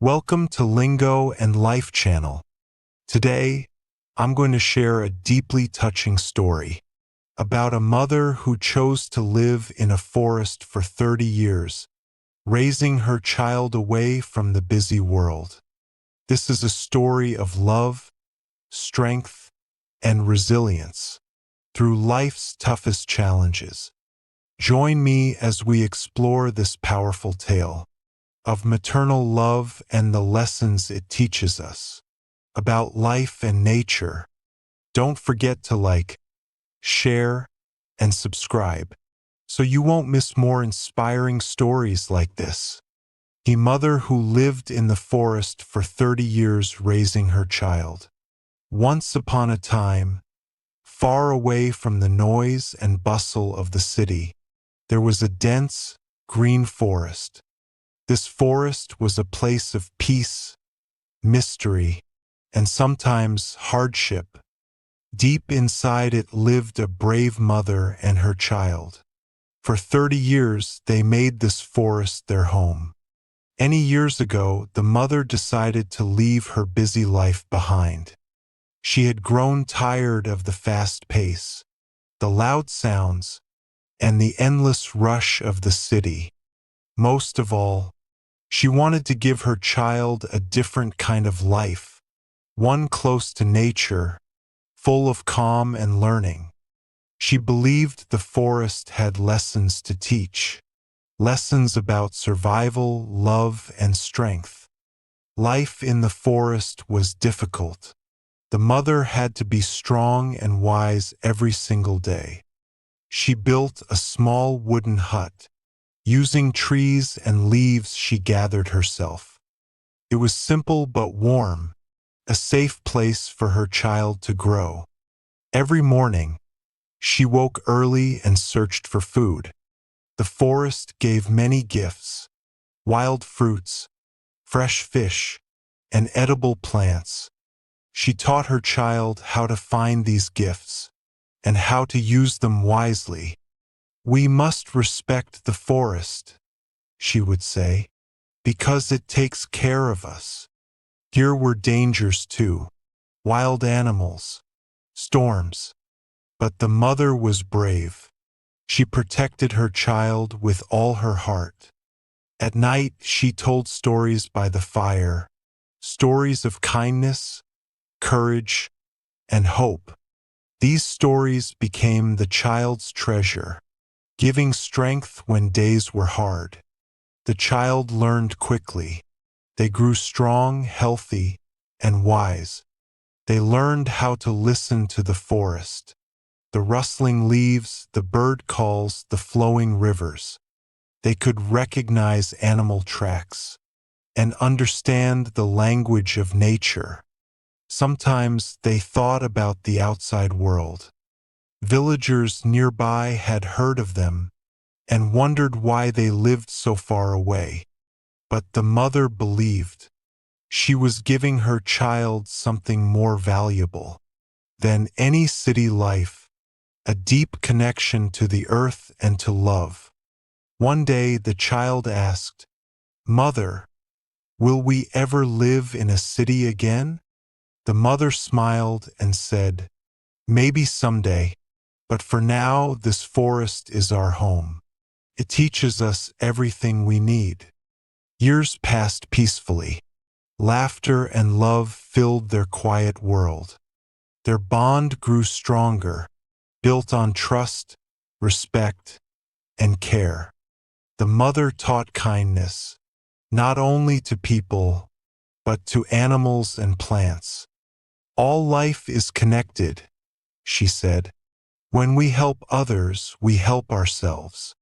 Welcome to Lingo and Life channel. Today, I'm going to share a deeply touching story about a mother who chose to live in a forest for 30 years, raising her child away from the busy world. This is a story of love, strength, and resilience through life's toughest challenges. Join me as we explore this powerful tale of maternal love and the lessons it teaches us about life and nature. Don't forget to like, share, and subscribe so you won't miss more inspiring stories like this. A mother who lived in the forest for 30 years raising her child. Once upon a time, far away from the noise and bustle of the city, there was a dense, green forest. This forest was a place of peace, mystery, and sometimes hardship. Deep inside it lived a brave mother and her child. For 30 years, they made this forest their home. Any years ago, the mother decided to leave her busy life behind. She had grown tired of the fast pace, the loud sounds, and the endless rush of the city. Most of all, she wanted to give her child a different kind of life, one close to nature, full of calm and learning. She believed the forest had lessons to teach, lessons about survival, love, and strength. Life in the forest was difficult. The mother had to be strong and wise every single day. She built a small wooden hut. Using trees and leaves she gathered herself. It was simple but warm, a safe place for her child to grow. Every morning, she woke early and searched for food. The forest gave many gifts: wild fruits, fresh fish, and edible plants. She taught her child how to find these gifts and how to use them wisely. "We must respect the forest," she would say, "because it takes care of us." Here were dangers too, wild animals, storms. But the mother was brave. She protected her child with all her heart. At night, she told stories by the fire, stories of kindness, courage, and hope. These stories became the child's treasure, giving strength when days were hard. The child learned quickly. They grew strong, healthy, and wise. They learned how to listen to the forest, the rustling leaves, the bird calls, the flowing rivers. They could recognize animal tracks and understand the language of nature. Sometimes they thought about the outside world. Villagers nearby had heard of them and wondered why they lived so far away. But the mother believed she was giving her child something more valuable than any city life, a deep connection to the earth and to love. One day the child asked, "Mother, will we ever live in a city again?" The mother smiled and said, "Maybe someday. But for now, this forest is our home. It teaches us everything we need." Years passed peacefully. Laughter and love filled their quiet world. Their bond grew stronger, built on trust, respect, and care. The mother taught kindness, not only to people, but to animals and plants. "All life is connected," she said. "When we help others, we help ourselves."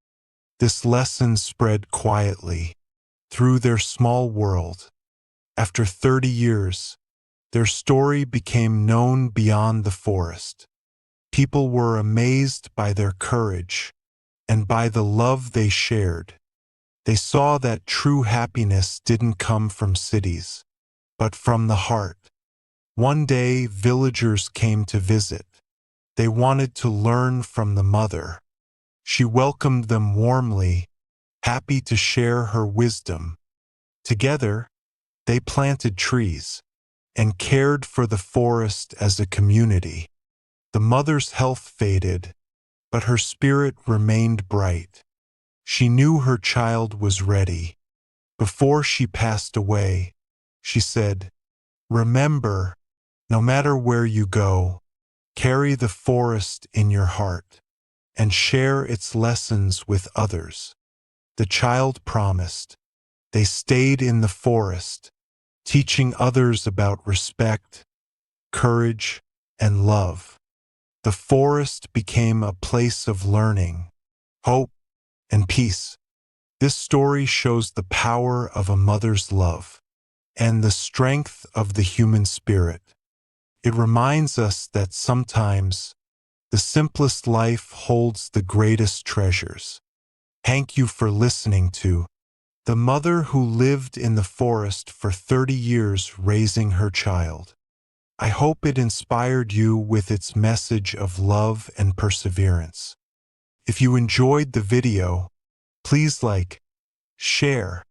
This lesson spread quietly through their small world. After 30 years, their story became known beyond the forest. People were amazed by their courage and by the love they shared. They saw that true happiness didn't come from cities, but from the heart. One day, villagers came to visit. They wanted to learn from the mother. She welcomed them warmly, happy to share her wisdom. Together, They planted trees and cared for the forest as a community. The mother's health faded, but her spirit remained bright. She knew her child was ready. Before she passed away, she said, "Remember, no matter where you go, carry the forest in your heart and share its lessons with others." The child promised. They stayed in the forest, teaching others about respect, courage, and love. The forest became a place of learning, hope, and peace. This story shows the power of a mother's love and the strength of the human spirit. It reminds us that sometimes the simplest life holds the greatest treasures. Thank you for listening to The Mother Who Lived in the Forest for 30 Years Raising Her Child. I hope it inspired you with its message of love and perseverance. If you enjoyed the video, please like, share,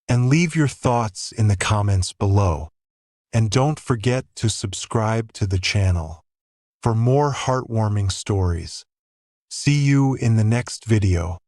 and leave your thoughts in the comments below. And don't forget to subscribe to the channel for more heartwarming stories. See you in the next video.